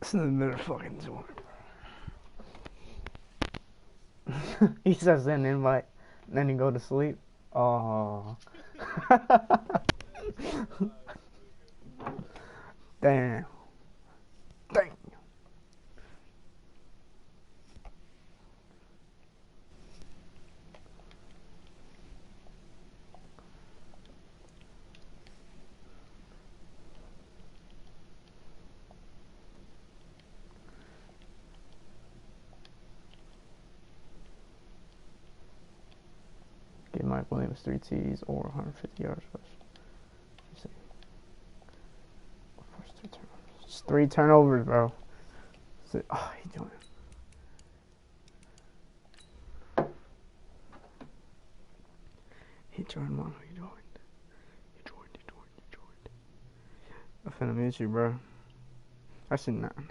It's in the middle of fucking zone. He says an invite, and then you go to sleep. Oh. Damn. Damn. Give Mike Williams 3 TDs or 150 yards rush. Let's see. First 3 turnovers. It's 3 turnovers, bro. Oh, he doing it. He joined, man. He joined. He joined. I'm finna mute you, bro. I see nothing.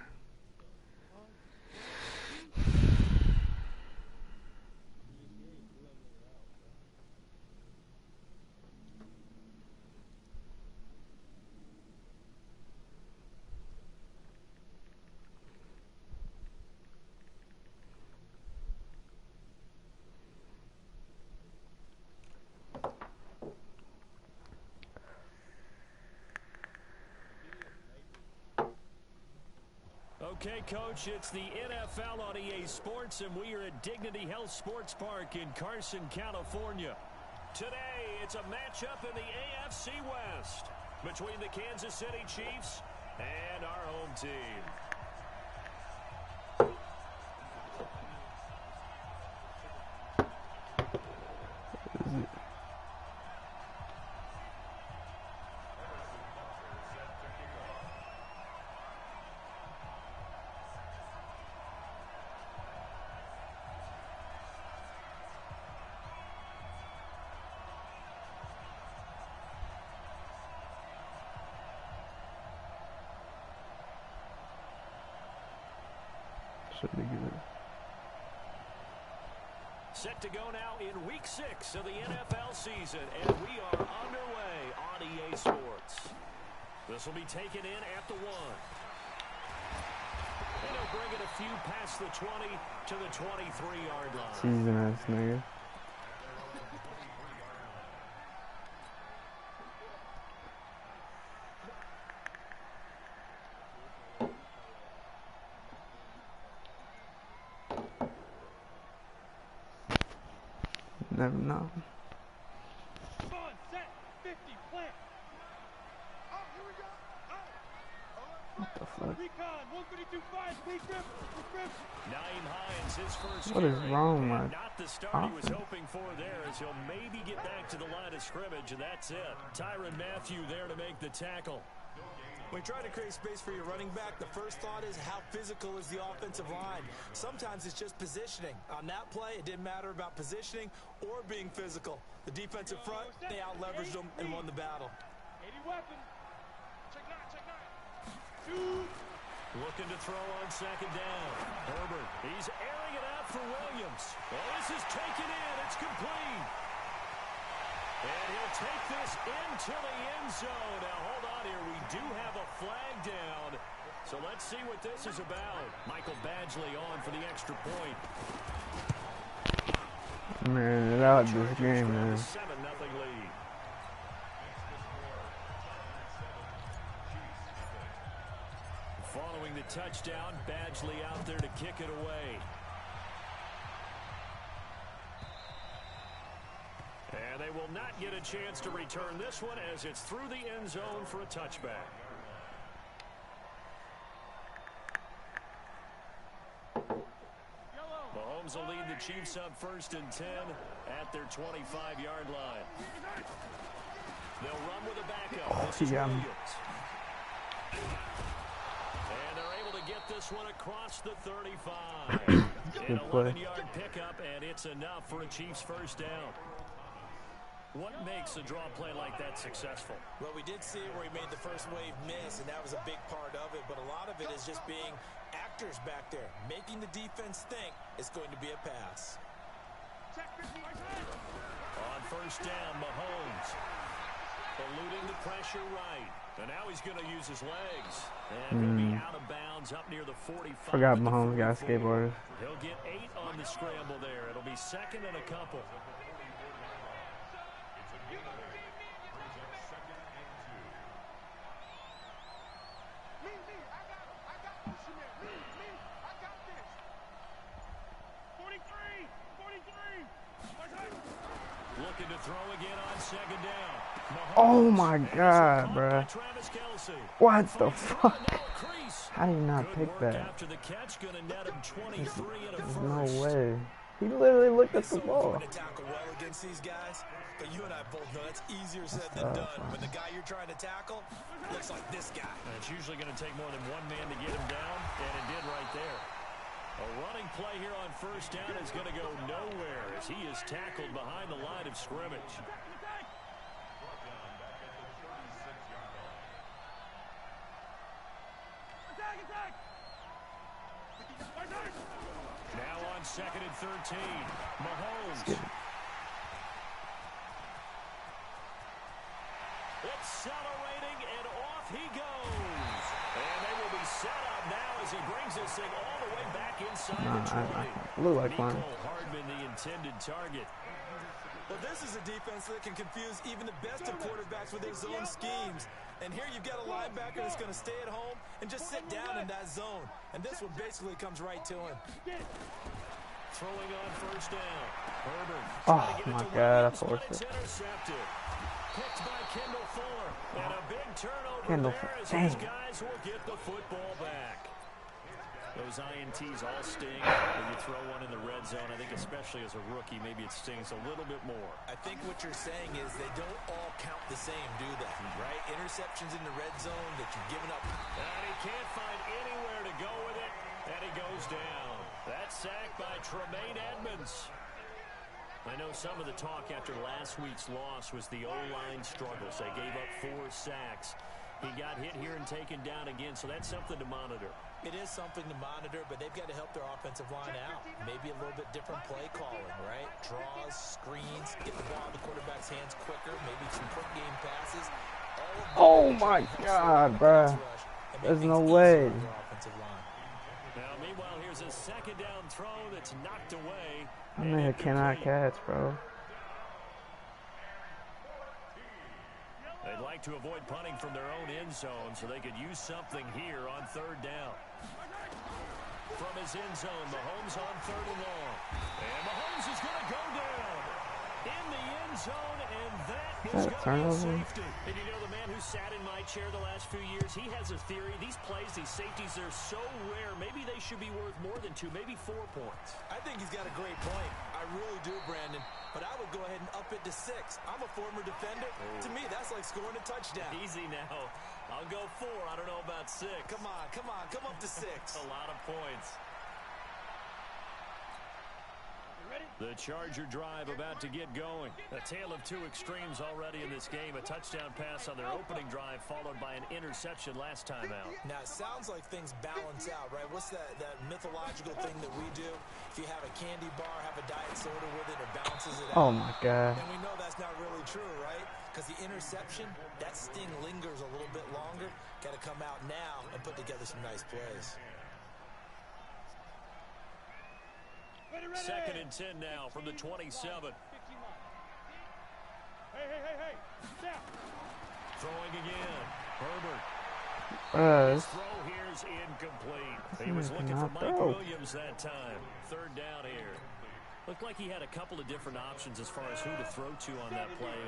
Okay, Coach, it's the NFL on EA Sports, and we are at Dignity Health Sports Park in Carson, California. Today, it's a matchup in the AFC West between the Kansas City Chiefs and our home team. Should be good. Set to go now in Week 6 of the NFL season, and we are underway on EA Sports. This will be taken in at the 1. And he'll bring it a few past the 20 to the 23-yard line. Season ass nigga. Never know. On, set, 50, plant. Oh, here we go. What the fuck? Recon, 152.5, please grip. Naeem Hines, his first What is carry, wrong, and man? not the start he was hoping for there, as he'll maybe get back to the line of scrimmage, and that's it. Tyrann Mathieu there to make the tackle. When you try to create space for your running back, the first thought is how physical is the offensive line. Sometimes it's just positioning. On that play, it didn't matter about positioning or being physical. The defensive front, they out-leveraged them and won the battle. 80 weapon. Check 9. Looking to throw on second down. Herbert, he's airing it out for Williams. Oh, this is taken in. It's complete. And he'll take this into the end zone. Now, hold on here. We do have a flag down. So let's see what this is about. Michael Badgley on for the extra point. Man, it out this game, man. 7-0 lead. Following the touchdown, Badgley out there to kick it away. And they will not get a chance to return this one as it's through the end zone for a touchback. Mahomes will lead the Chiefs up 1st and 10 at their 25-yard line. They'll run with a backup. This is Williams. And they're able to get this one across the 35. An 11-yard pickup, and it's enough for a Chiefs first down. What makes a draw play like that successful? Well, we did see it where he made the first wave miss, and that was a big part of it. But a lot of it is just being actors back there, making the defense think it's going to be a pass. On first down, Mahomes. Eluding the pressure right. And now he's going to use his legs. And he'll be out of bounds up near the 45. Forgot Mahomes got skateboarders. He'll get 8 on the scramble there. It'll be second and a couple. Looking to throw again on second down. Mahomes, Oh my God, bro. What the fuck? How did he not pick that? After the catch, gonna net him 23 and a There's first. no way. He literally looked at the So ball. important to tackle well against these guys, but you and I both know that's easier said than done. When the guy you're trying to tackle looks like this guy. And it's usually going to take more than one man to get him down, and it did right there. A running play here on first down is going to go nowhere as he is tackled behind the line of scrimmage. Now on second and 13, Mahomes. Accelerating, and off he goes. And they will be set up now as he brings this thing all the way back inside the 20. Look like fun. Nicole Hardman, the intended target. Well, this is a defense that can confuse even the best of quarterbacks with their zone schemes. And here you've got a linebacker that's going to stay at home and just sit down in that zone. And this one basically comes right to him. Throwing on first down. Herbert. Oh my God, I forced It's it. intercepted. Picked by Kendall Fuller. And a big turnover Kendall there as Fuller. these guys will get the football back. Those INTs all sting when you throw one in the red zone. I think especially as a rookie, maybe it stings a little bit more. I think what you're saying is they don't all count the same, do they? Right? Interceptions in the red zone that you've given up. And he can't find anywhere to go with it. And he goes down. That's sacked by Tremaine Edmonds. I know some of the talk after last week's loss was the O-line struggles. They gave up 4 sacks. He got hit here and taken down again, so that's something to monitor. It is something to monitor, but they've got to help their offensive line out. Maybe a little bit different play calling, right? Draws, screens, get the ball in the quarterback's hands quicker, maybe some quick game passes. Oh my God, bruh. There's no way. Now, meanwhile, here's a second down throw that's knocked away. I mean, cannot catch, bro. They'd like to avoid punting from their own end zone so they could use something here on third down. From his end zone, Mahomes on third and long. And Mahomes is going to go down in the end zone, and that is going to be a safety. And you know, the man who sat in my chair the last few years, he has a theory. These plays, these safeties, they're so rare. Maybe they should be worth more than 2, maybe 4 points. I think he's got a great point. I really do, Brandon. But I would go ahead and up it to 6. I'm a former defender. To me, that's like scoring a touchdown. Easy now. I'll go 4. I don't know about 6. Come on. Come up to 6. A lot of points. The Charger drive about to get going. A tale of 2 extremes already in this game. A touchdown pass on their opening drive followed by an interception last time out. Now, it sounds like things balance out, right? What's that mythological thing that we do? If you have a candy bar, have a diet soda with it, it balances it out. Oh my God. And we know that's not really true, right? Because the interception, that sting lingers a little bit longer. Got to come out now and put together some nice plays. Second and 10 now from the 27. Hey. Stop. Throwing again. Herbert. This Throw here's incomplete. He was looking for Mike Williams that time. Third down here. Looked like he had a couple of different options as far as who to throw to on that play.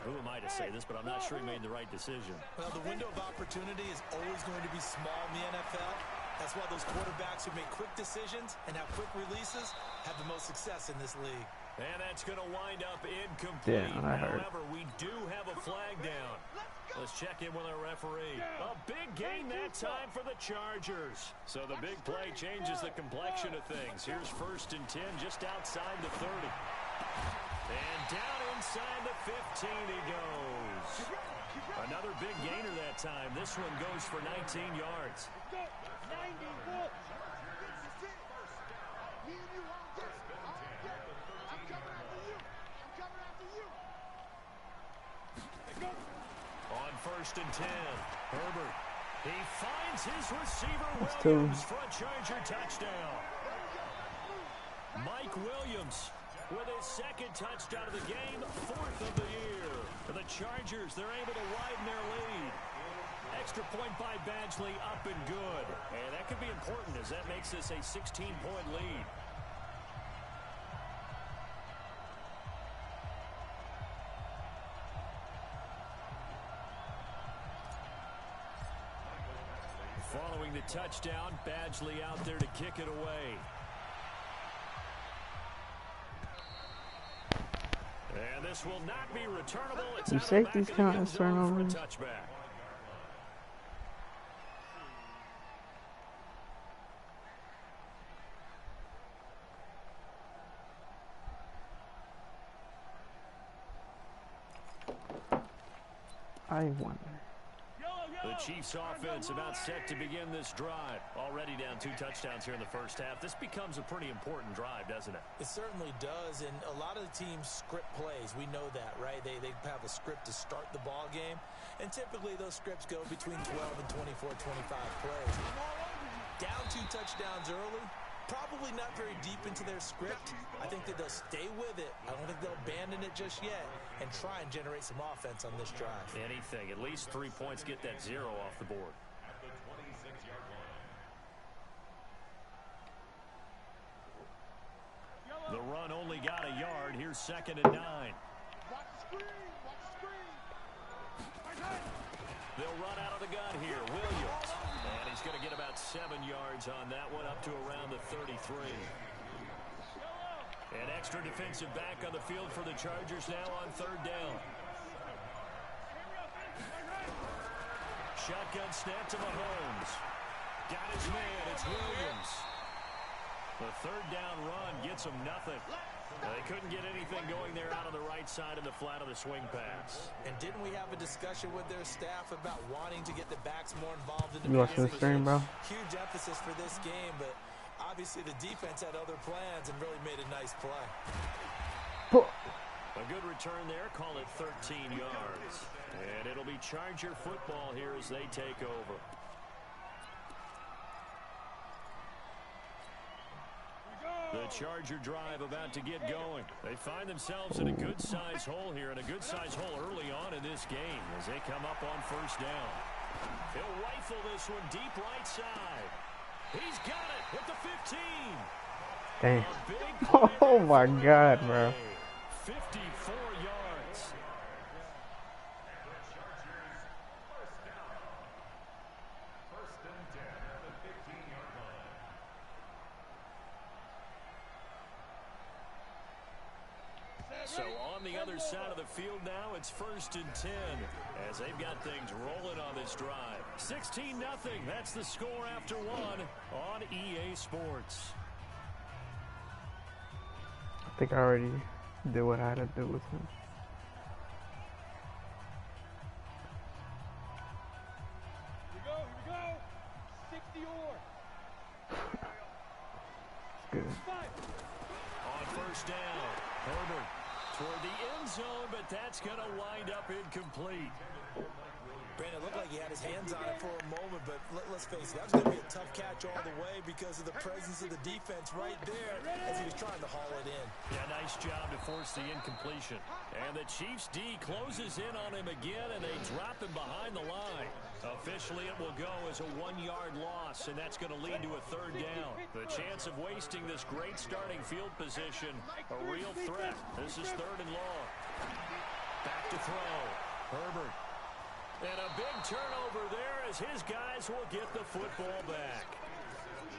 Who am I to say this, but I'm not sure he made the right decision. Well, the window of opportunity is always going to be small in the NFL. That's why those quarterbacks who make quick decisions and have quick releases have the most success in this league. And that's going to wind up incomplete. Yeah, I heard. However, we do have a flag down. Let's check in with our referee. A big gain that time for the Chargers. So the big play changes the complexion of things. Here's first and 10 just outside the 30. And down inside the 15 he goes. Another big gainer that time. This one goes for 19 yards. first and 10. Herbert. He finds his receiver, That's Williams, for a Charger touchdown. Mike Williams with his second touchdown of the game, 4th of the year. For the Chargers, they're able to widen their lead. Extra point by Badgley, up and good. And that could be important as that makes this a 16-point lead. Following the touchdown, Badgley out there to kick it away. And this will not be returnable. It's Do out of the safeties back of count the end as zone for a turnovers? touchback. I won. The Chiefs offense about set to begin this drive. Already down 2 touchdowns here in the first half. This becomes a pretty important drive, doesn't it? It certainly does, and a lot of the teams script plays. We know that, right? They have a script to start the ball game, and typically those scripts go between 12 and 24, 25 plays. Down 2 touchdowns early, probably not very deep into their script. I think that they'll stay with it. I don't think they'll abandon it just yet and try and generate some offense on this drive. Anything. At least 3 points, get that 0 off the board. The run only got a yard. Here's 2nd and 9. Watch the screen. Watch the screen. They'll run out of the gun here. Williams. And he's going to get about 7 yards on that one, up to around the 33. An extra defensive back on the field for the Chargers now on 3rd down. Shotgun snap to Mahomes. Got his man. It's Williams. The 3rd down run gets him nothing. They couldn't get anything going there out on the right side of the flat of the swing pass. And didn't we have a discussion with their staff about wanting to get the backs more involved in the You watching the stream, bro? Huge emphasis for this game, but obviously the defense had other plans and really made a nice play. A good return there. Call it 13 yards. And it'll be Charger football here as they take over. The Charger drive about to get going. They find themselves in a good-sized hole here, and a good-sized hole early on in this game as they come up on 1st down. He'll rifle this one deep right side. He's got it at the 15. Dang. Oh my God, bro. 54 yards. So on the other side of the field now, it's 1st and 10 as they've got things rolling on this drive. 16-0. That's the score after 1 on EA Sports. I think I already did what I had to do with him. Here we go. 60 or. It's good. On 1st down, Herbert toward the end zone, but that's going to wind up incomplete. Brandon, it looked like he had his hands on it for a moment, but let's face it, that was going to be a tough catch all the way because of the presence of the defense right there as he was trying to haul it in. Yeah, nice job to force the incompletion. And the Chiefs' D closes in on him again, and they drop him behind the line. Officially, it will go as a 1-yard loss, and that's going to lead to a 3rd down. The chance of wasting this great starting field position, a real threat. This is 3rd and long. Back to throw. Herbert. And a big turnover there as his guys will get the football back.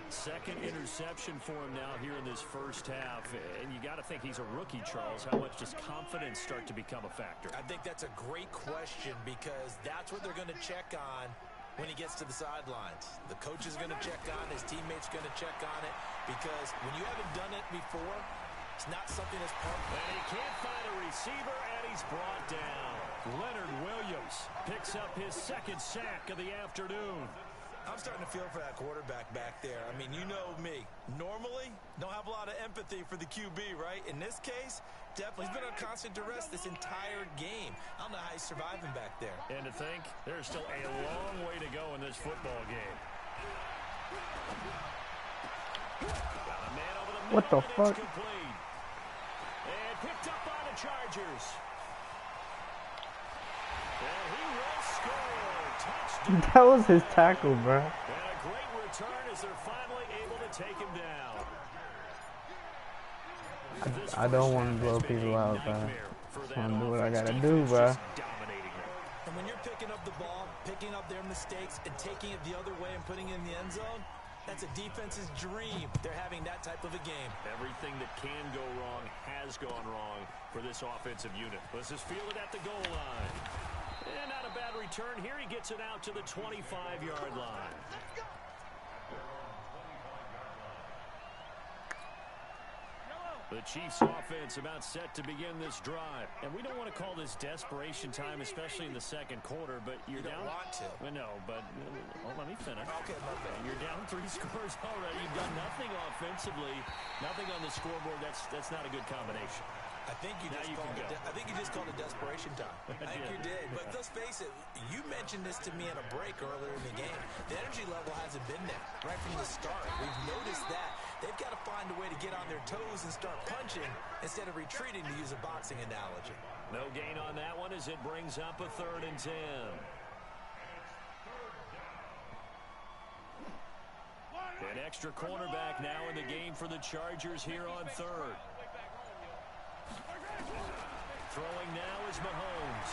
2nd interception for him now here in this first half. And you got to think he's a rookie, Charles. How much does confidence start to become a factor? I think that's a great question because that's what they're going to check on when he gets to the sidelines. The coach is going to check on it. His teammates going to check on it because when you haven't done it before, it's not something that's perfect. And he can't find a receiver, and he's brought down. Leonard Williams picks up his 2nd sack of the afternoon. I'm starting to feel for that quarterback back there. I mean, you know me. Normally, don't have a lot of empathy for the QB, right? In this case, definitely. He's been on constant duress this entire game. I don't know how he's surviving back there. And to think, there's still a long way to go in this football game. Got a man over the middle, What the and fuck? it's complete. And picked up by the Chargers. And he will score. Touchdown. That was his tackle, bro. And a great return as they're finally able to take him down. I don't want to blow people out, bro. Just want to do what I gotta do, bro. And when you're picking up the ball, picking up their mistakes, and taking it the other way and putting it in the end zone, that's a defense's dream. They're having that type of a game. Everything that can go wrong has gone wrong for this offensive unit. Let's just feel it at the goal line. And not a bad return here. He gets it out to the 25-yard line. The Chiefs offense about set to begin this drive. And we don't want to call this desperation time, especially in the second quarter, but you're down. You don't want to. Well, no, but let me finish. Okay, okay. You're down 3 scores already. You've done nothing offensively, nothing on the scoreboard. That's not a good combination. I think you just called it desperation time. I think you did. But let's face it, you mentioned this to me in a break earlier in the game. The energy level hasn't been there right from the start. We've noticed that. They've got to find a way to get on their toes and start punching instead of retreating, to use a boxing analogy. No gain on that one as it brings up a 3rd and 10. An extra cornerback now in the game for the Chargers here on 3rd. Throwing now is Mahomes.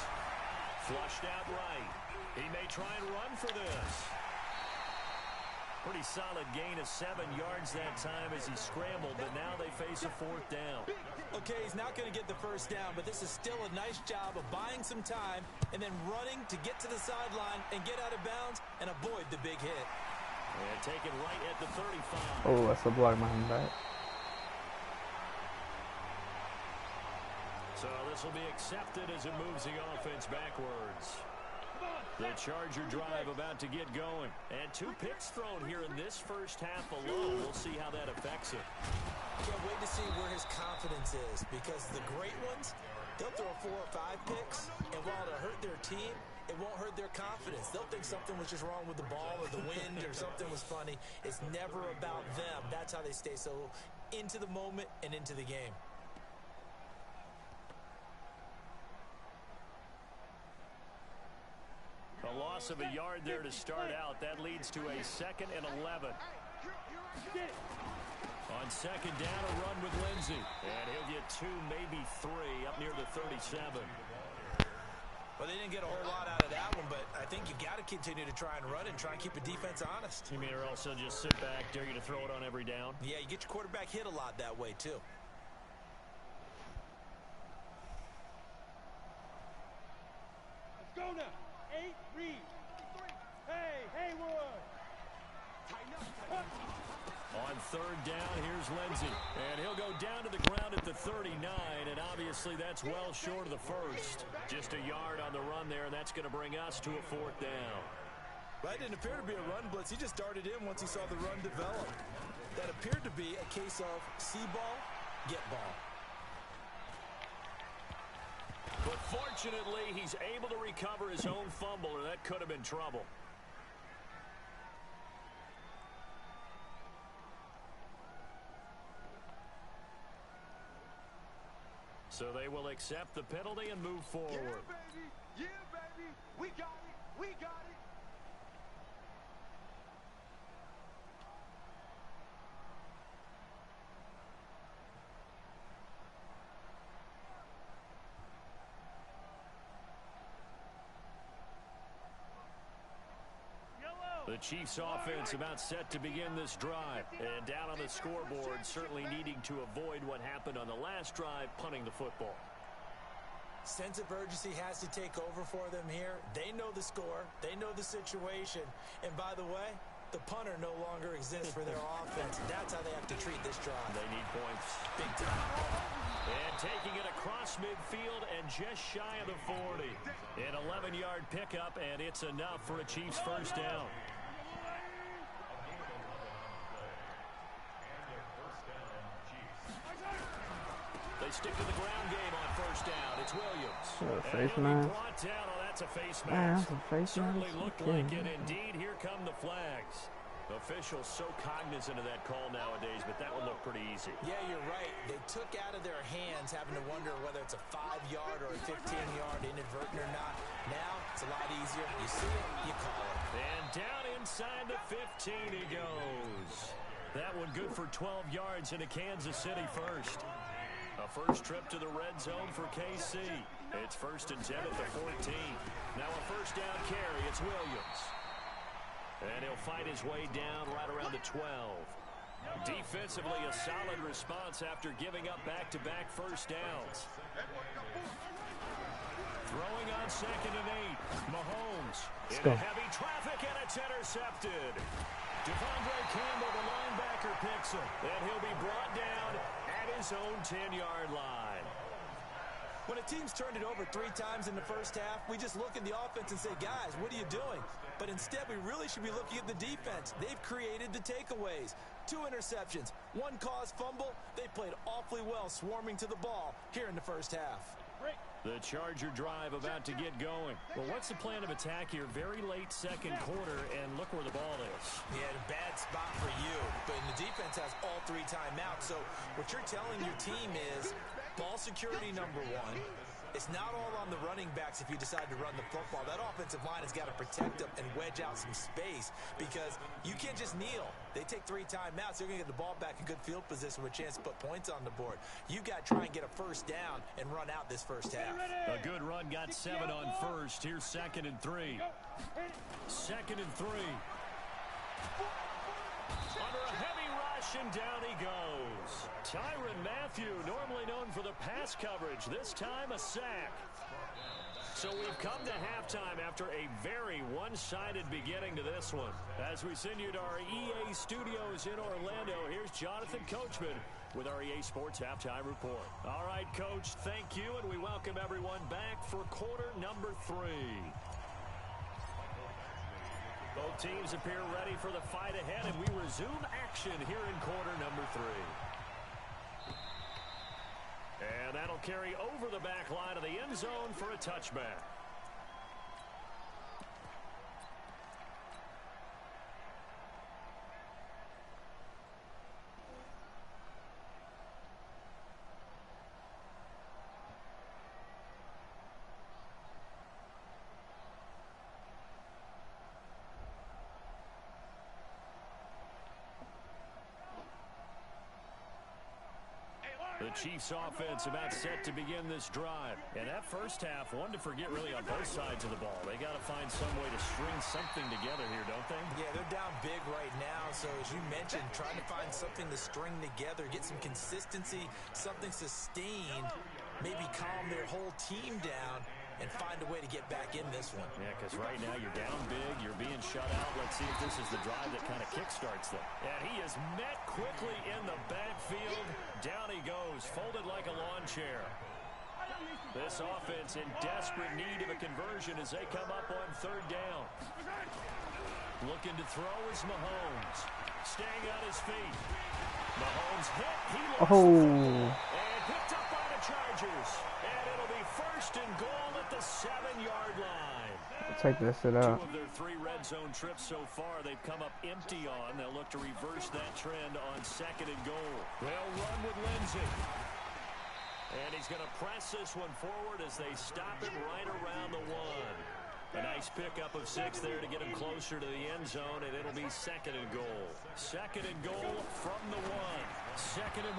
Flushed out right. He may try and run for this. Pretty solid gain of 7 yards that time as he scrambled, but now they face a 4th down. Okay, he's not going to get the first down, but this is still a nice job of buying some time and then running to get to the sideline and get out of bounds and avoid the big hit. And taken right at the 35. Oh, that's a block behind back. So this will be accepted as it moves the offense backwards. The Charger drive about to get going. And 2 picks thrown here in this first half alone. We'll see how that affects him. Can't wait to see where his confidence is, because the great ones, they'll throw 4 or 5 picks, and while it'll hurt their team, it won't hurt their confidence. They'll think something was just wrong with the ball or the wind or something was funny. It's never about them. That's how they stay so into the moment and into the game. A loss of a yard there to start out. That leads to a 2nd and 11. On 2nd down, a run with Lindsey. And he'll get 2, maybe 3, up near the 37. Well, they didn't get a whole lot out of that one, but I think you got to continue to try and run and try and keep the defense honest. You mean, or also just sit back, dare you to throw it on every down? Yeah, you get your quarterback hit a lot that way, too. Let's go now. 8, read. Hey, Haywood. On 3rd down, here's Lindsey. And he'll go down to the ground at the 39, and obviously that's well short of the first. Just a yard on the run there, and that's going to bring us to a 4th down. Well, it didn't appear to be a run blitz. He just darted in once he saw the run develop. That appeared to be a case of see ball, get ball. But fortunately, he's able to recover his own fumble, or that could have been trouble. So they will accept the penalty and move forward. Yeah, baby. Yeah, baby. We got it. We got it. The Chiefs offense about set to begin this drive. And down on the scoreboard, certainly needing to avoid what happened on the last drive, punting the football. Sense of urgency has to take over for them here. They know the score. They know the situation. And by the way, the punter no longer exists for their offense. That's how they have to treat this drive. They need points. Big time. And taking it across midfield and just shy of the 40. An 11-yard pickup, and it's enough for a Chiefs first down. They stick to the ground game on first down. It's Williams. What, a face mask? Brought down. Oh, that's a face Man, mask. that's a face Certainly mask? looked Okay. like it. Indeed, here come the flags. Officials so cognizant of that call nowadays, but that would look pretty easy. Yeah, you're right. They took out of their hands having to wonder whether it's a 5-yard or a 15-yard inadvertent or not. Now, it's a lot easier. You see it, you call it. And down inside the 15 he goes. That one good for 12 yards into Kansas City first. A first trip to the red zone for KC. It's 1st and 10 at the 14. Now a first down carry. It's Williams. And he'll fight his way down right around the 12. Defensively, a solid response after giving up back-to-back first downs. Throwing on 2nd and 8. Mahomes into heavy traffic, and it's intercepted. Devondre Campbell, the linebacker, picks him. And he'll be brought down at his own 10-yard line. When a team's turned it over 3 times in the first half, we just look at the offense and say, guys, what are you doing? But instead, we really should be looking at the defense. They've created the takeaways. 2 interceptions, 1 caused fumble. They played awfully well swarming to the ball here in the first half. The Charger drive about to get going. Well, what's the plan of attack here? Very late second quarter, and look where the ball is. Yeah, a bad spot for you. But the defense has all 3 timeouts. So what you're telling your team is ball security number 1. It's not all on the running backs if you decide to run the football. That offensive line has got to protect them and wedge out some space because you can't just kneel. They take 3 timeouts. They're going to get the ball back in good field position with a chance to put points on the board. You got to try and get a first down and run out this first half. A good run got 7 on first. Here's 2nd and 3. 2nd and 3. Under a heavy rush, and down he goes. Tyrann Mathieu, normally known for the pass coverage, this time a sack. So we've come to halftime after a very one-sided beginning to this one. As we send you to our EA studios in Orlando, here's Jonathan Coachman with our EA Sports Halftime Report. All right, Coach, thank you, and we welcome everyone back for quarter number 3. Both teams appear ready for the fight ahead, and we resume action here in quarter number 3. And that'll carry over the back line of the end zone for a touchback. The Chiefs offense about set to begin this drive. And that first half, one to forget really on both sides of the ball. They got to find some way to string something together here, don't they? Yeah, they're down big right now. So as you mentioned, trying to find something to string together, get some consistency, something sustained, maybe calm their whole team down and find a way to get back in this one. Yeah, because right now you're down big, you're being shut out. Let's see if this is the drive that kind of kickstarts them. And he is met quickly in the backfield. Down he goes, folded like a lawn chair. This offense in desperate need of a conversion as they come up on 3rd down. Looking to throw is Mahomes. Staying on his feet. Mahomes hit. He looks and picked up by the Chargers. And it'll be 1st and goal at the 7-yard line. Take this it out. 2 of their 3 red zone trips so far they've come up empty on. They'll look to reverse that trend on 2nd and goal. They'll run with Lindsey. And he's going to press this one forward as they stop it right around the 1. A nice pickup of 6 there to get him closer to the end zone, and it'll be 2nd and goal. 2nd and goal from the 1. 2nd and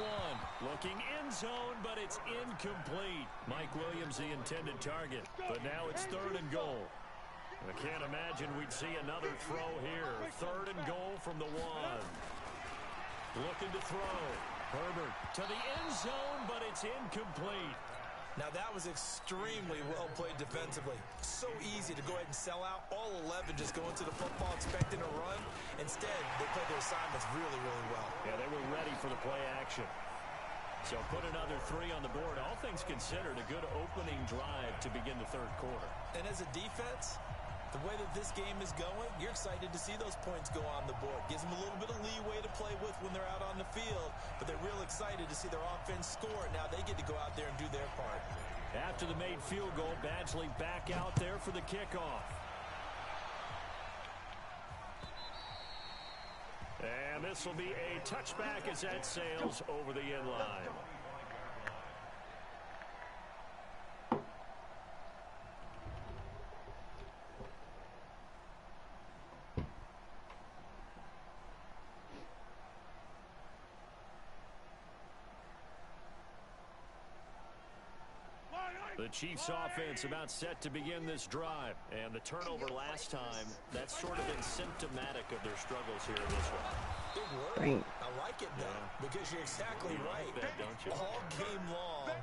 1. Looking end zone, but it's incomplete. Mike Williams, the intended target. But now it's 3rd and goal. I can't imagine we'd see another throw here. 3rd and goal from the 1. Looking to throw. Herbert to the end zone, but it's incomplete. Now that was extremely well played defensively. So easy to go ahead and sell out. All 11 just go into the football expecting a run. Instead, they played their assignments really, really well. Yeah, they were ready for the play action. So put another 3 on the board. All things considered, a good opening drive to begin the 3rd quarter. And as a defense, The way that this game is going, you're excited to see those points go on the board. Gives them a little bit of leeway to play with when they're out on the field, but they're real excited to see their offense score. Now they get to go out there and do their part. After the made field goal, Badgley back out there for the kickoff. And this will be a touchback as that sails over the end line. The Chiefs offense about set to begin this drive. And the turnover last time, that's sort of been symptomatic of their struggles here in this one. Big word. I like it, though, because you're exactly right. Like that, don't you? All game long,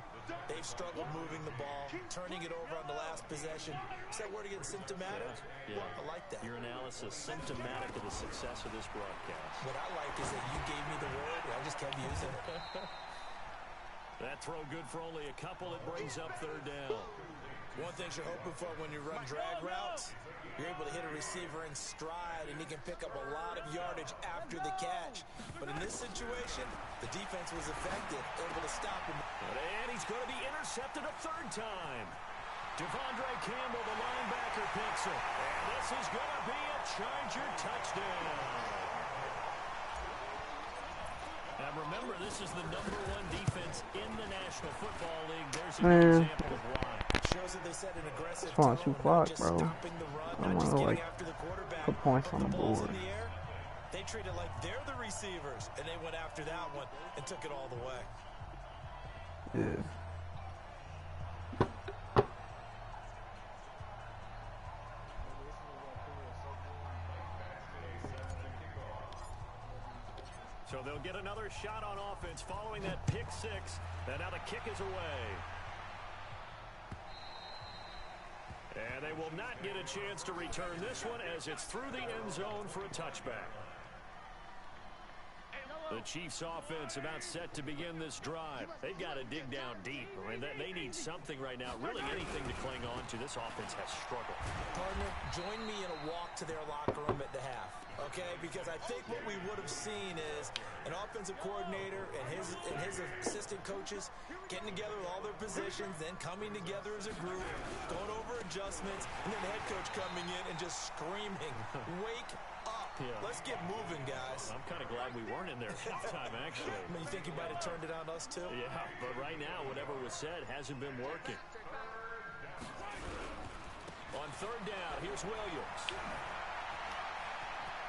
they've struggled moving the ball, turning it over on the last possession. Is that word again, symptomatic? Yeah. I like that. Your analysis, symptomatic of the success of this broadcast. What I like is that you gave me the word, and I just kept using it. That throw good for only a couple. It brings up third down. One thing you're hoping for when you run drag routes, you're able to hit a receiver in stride, and he can pick up a lot of yardage after the catch. But in this situation, the defense was effective, able to stop him. And he's going to be intercepted a third time. Devondre Campbell, the linebacker, picks it. And this is going to be a Charger touchdown. Now remember, this is the #1 defense in the National Football League. There's a good example of why. Shows that they set an aggressive Just want tone, 2 clock, just bro. stopping the run, I not want just to getting like after the quarterback. put points on the The ball's board. in the air. They treat it like they're the receivers, and they went after that one and took it all the way. Yeah. So they'll get another shot on offense following that pick six. And now the kick is away. And they will not get a chance to return this one as it's through the end zone for a touchback. The Chiefs offense about set to begin this drive. They've got to dig down deep. I mean, they need something right now, really anything to cling on to. This offense has struggled. Partner, join me in a walk to their locker room at the half, okay? Because I think what we would have seen is an offensive coordinator and his assistant coaches getting together with all their positions, then coming together as a group, going over adjustments, and then the head coach coming in and just screaming, wake up. Yeah. Let's get moving, guys. I'm kind of glad we weren't in there at halftime, actually. I mean, you think he might have turned it on us, too? Yeah, but right now, whatever was said hasn't been working. On third down, here's Williams.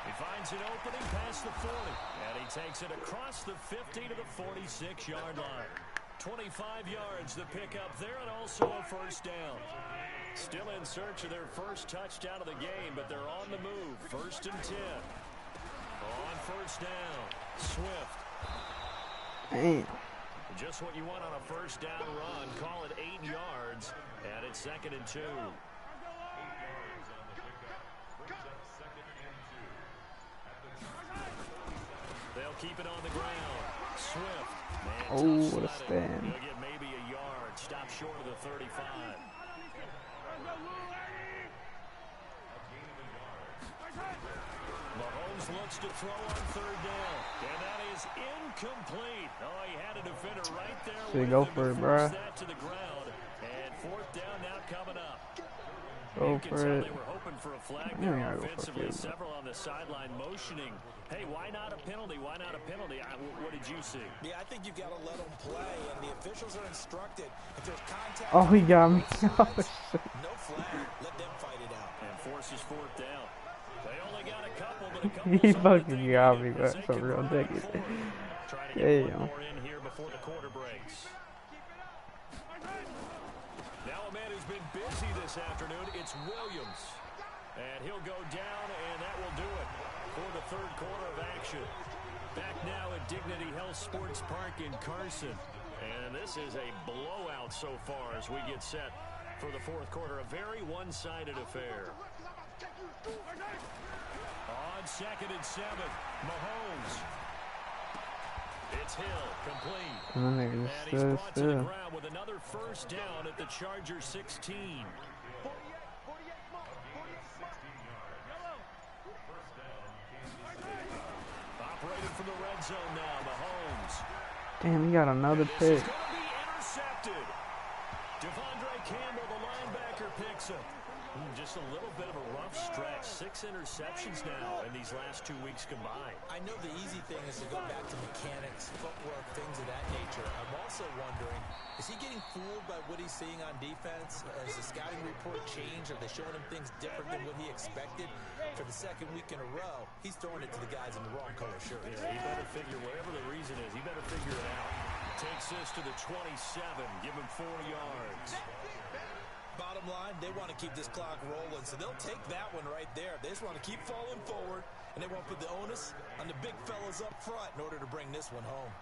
He finds an opening past the 40, and he takes it across the 50 to the 46-yard line. 25 yards the pickup there, and also a first down. Still in search of their first touchdown of the game, but they're on the move. 1st and 10. On first down, Swift. Damn. Just what you want on a first down run. Call it 8 yards, and it's 2nd and 2. They'll keep it on the ground. Swift. Oh, what a stand. He'll get maybe a yard. Stop short of the 35. Mahomes looks to throw on third down. And that is incomplete. Oh, he had a defender right there. So you go for it, bro. That to the ground. And 4th down now coming up. Go You can for tell it. they were hoping for a flag Yeah, there I gotta go for offensively. it. Several on the sideline motioning. Hey, why not a penalty? Why not a penalty? What did you see? Yeah, I think you've got to let them play, and the officials are instructed. If there's contact, Oh, he got me. no flag. Let them fight it out. And forces 4th down. They only got a couple, but a couple. He fucking got me. That's a real ticket. Trying to get Damn. one more in here before the quarter breaks. Now a man who's been busy this afternoon, it's Williams. And he'll go down, and that will do it for the 3rd quarter of action. Back now at Dignity Health Sports Park in Carson. And this is a blowout so far as we get set for the 4th quarter. A very one-sided affair. On 2nd and 7, Mahomes. It's Hill, complete. And he's brought to the ground with another first down at the Chargers 16. from the red zone now, Mahomes. Damn, he got another This pick. is going to be intercepted. Devondre Campbell, the linebacker, picks him. Just a little bit of a rough stretch. 6 interceptions now in these last 2 weeks combined. I know the easy thing is to go back to mechanics, footwork, things of that nature. I'm also wondering, is he getting fooled by what he's seeing on defense? Has the scouting report changed? Are they showing him things different than what he expected? For the second week in a row, he's throwing it to the guys in the wrong color shirts. Yeah, he better figure, whatever the reason is, he better figure it out. Takes this to the 27, give him 4 yards. Bottom line, they want to keep this clock rolling, so they'll take that one right there. They just want to keep falling forward, and they won't put the onus on the big fellas up front in order to bring this one home.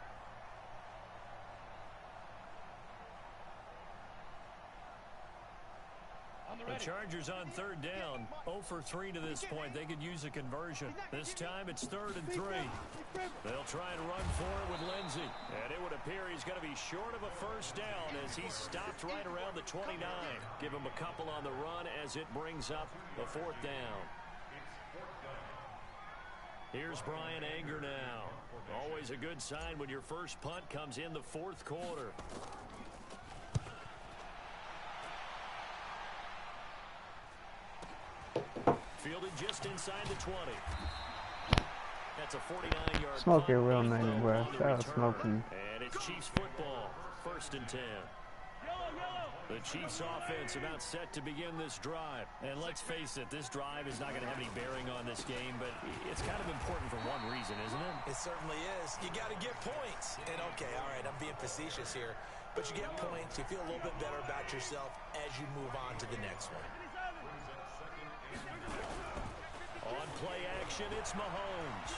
The Chargers on 3rd down, 0 for 3 to this point. They could use a conversion. This time it's 3rd and 3. They'll try and run for it with Lindsey. And it would appear he's going to be short of a first down as he's stopped right around the 29. Give him a couple on the run as it brings up the 4th down. Here's Brian Anger now. Always a good sign when your first punt comes in the 4th quarter. Fielded just inside the 20. That's a 49-yard Smoke your real name, bro. Shout out Smoking. And it's Chiefs football, 1st and 10. The Chiefs offense about set to begin this drive. And let's face it, this drive is not going to have any bearing on this game, but it's kind of important for one reason, isn't it? It certainly is. You got to get points. And okay, all right, I'm being facetious here, but you get points, you feel a little bit better about yourself as you move on to the next one. On play action, it's Mahomes.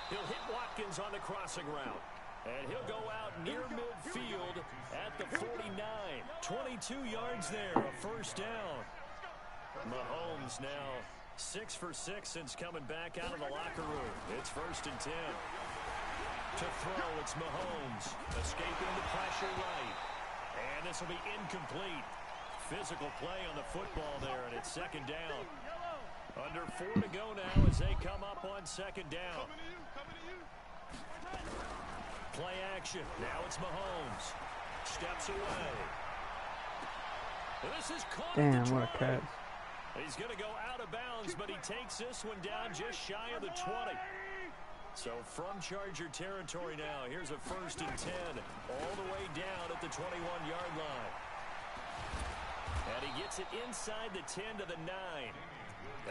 He'll hit Watkins on the crossing route. And he'll go out near midfield at the 49. 22 yards there, a first down. Mahomes now 6 for 6 since coming back out of the locker room. It's 1st and 10. To throw, it's Mahomes. Escaping the pressure right. And this will be incomplete. Physical play on the football there, and it's 2nd down. Under 4 to go now as they come up on 2nd down. Play action. Now it's Mahomes. Steps away. This is caught. Damn, what a catch. He's going to go out of bounds, but he takes this one down just shy of the 20. So from Charger territory now, here's a 1st and 10 all the way down at the 21-yard line. And he gets it inside the 10 to the 9.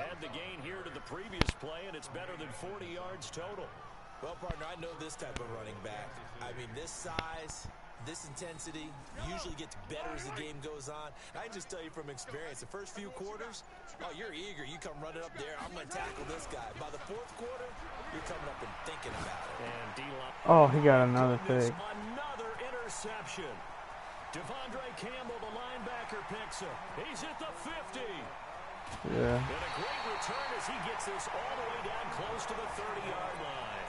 Add the gain here to the previous play, and it's better than 40 yards total. Well, partner, I know this type of running back. I mean, this size, this intensity usually gets better as the game goes on. I just tell you from experience, the first few quarters, oh, you're eager. You come running up there. I'm going to tackle this guy. By the 4th quarter, you're coming up and thinking about it. And D-Lock. Oh, he got another pick. Another interception. Devondre Campbell, the linebacker, picks him. He's at the 50. Yeah. And a great return as he gets this all the way down close to the 30-yard line.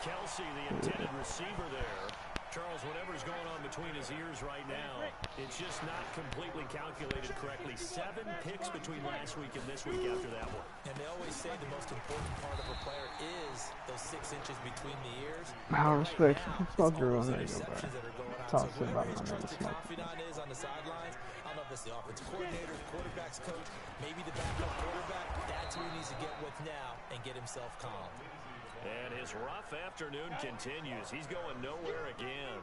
Kelsey, the intended receiver there. Charles, whatever's going on between his ears right now, it's just not completely calculated correctly. 7 picks between last week and this week after that one. And they always say the most important part of a player is those 6 inches between the ears. I respect Smoke your real name, bro. Interceptions that are going on. Talk So shit about whoever his my name, trusted Smoke. confidant is on the sidelines, I don't know if it's the offensive coordinator, the quarterback's coach, maybe the backup quarterback. That's who he needs to get with now and get himself calm. And his rough afternoon continues. He's going nowhere again.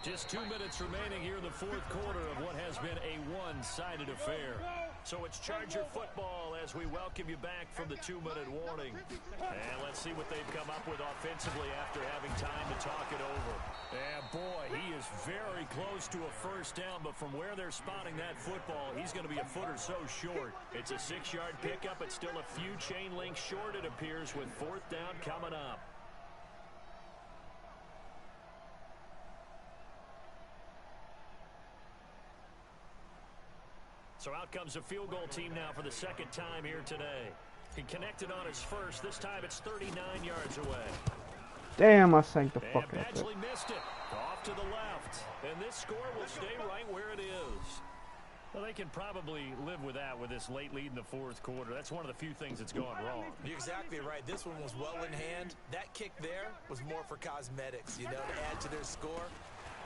Just 2 minutes remaining here in the 4th quarter of what has been a one-sided affair. So it's Charger football as we welcome you back from the 2-minute warning. And let's see what they've come up with offensively after having time to talk it over. And boy, he is very close to a first down, but from where they're spotting that football, he's going to be a foot or so short. It's a 6-yard pickup. It's still a few chain links short, it appears, with 4th down coming up. So out comes a field goal team now for the 2nd time here today. He connected on his first. This time it's 39 yards away. Damn, I sank the And fuck out Badgley missed it. Off to the left. And this score will stay right where it is. Well, they can probably live with that with this late lead in the fourth quarter. That's one of the few things that's gone wrong. You're exactly right. This one was well in hand. That kick there was more for cosmetics, you know, to add to their score.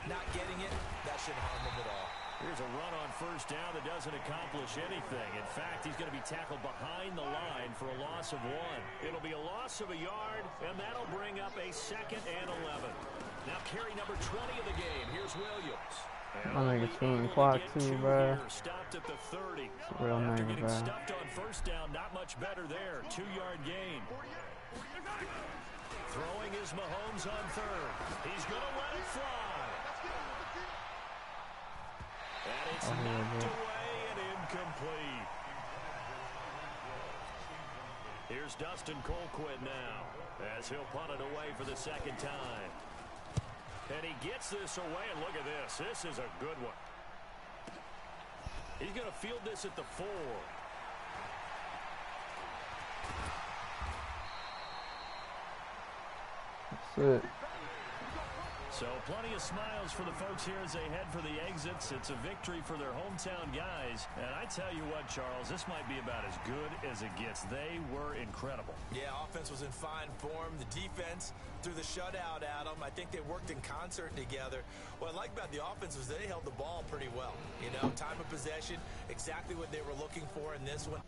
Not getting it, that shouldn't harm them at all. Here's a run on first down that doesn't accomplish anything. In fact, he's going to be tackled behind the line for a loss of 1. It'll be a loss of a yard, and that'll bring up a 2nd and 11. Now carry number 20 of the game. Here's Williams. I think it's feeling clock too, bro. Stopped at the 30. Real After nigga, getting bro. stuffed on first down, not much better there. 2-yard gain. Throwing is Mahomes on third. He's going to let it fly. And it's knocked away and incomplete. Here's Dustin Colquitt now as he'll punt it away for the 2nd time. And he gets this away, and look at this. This is a good one. He's going to field this at the 4. That's it. So plenty of smiles for the folks here as they head for the exits. It's a victory for their hometown guys. And I tell you what, Charles, this might be about as good as it gets. They were incredible. Yeah, offense was in fine form. The defense threw the shutout at them. I think they worked in concert together. What I like about the offense was they held the ball pretty well. You know, time of possession, exactly what they were looking for in this one.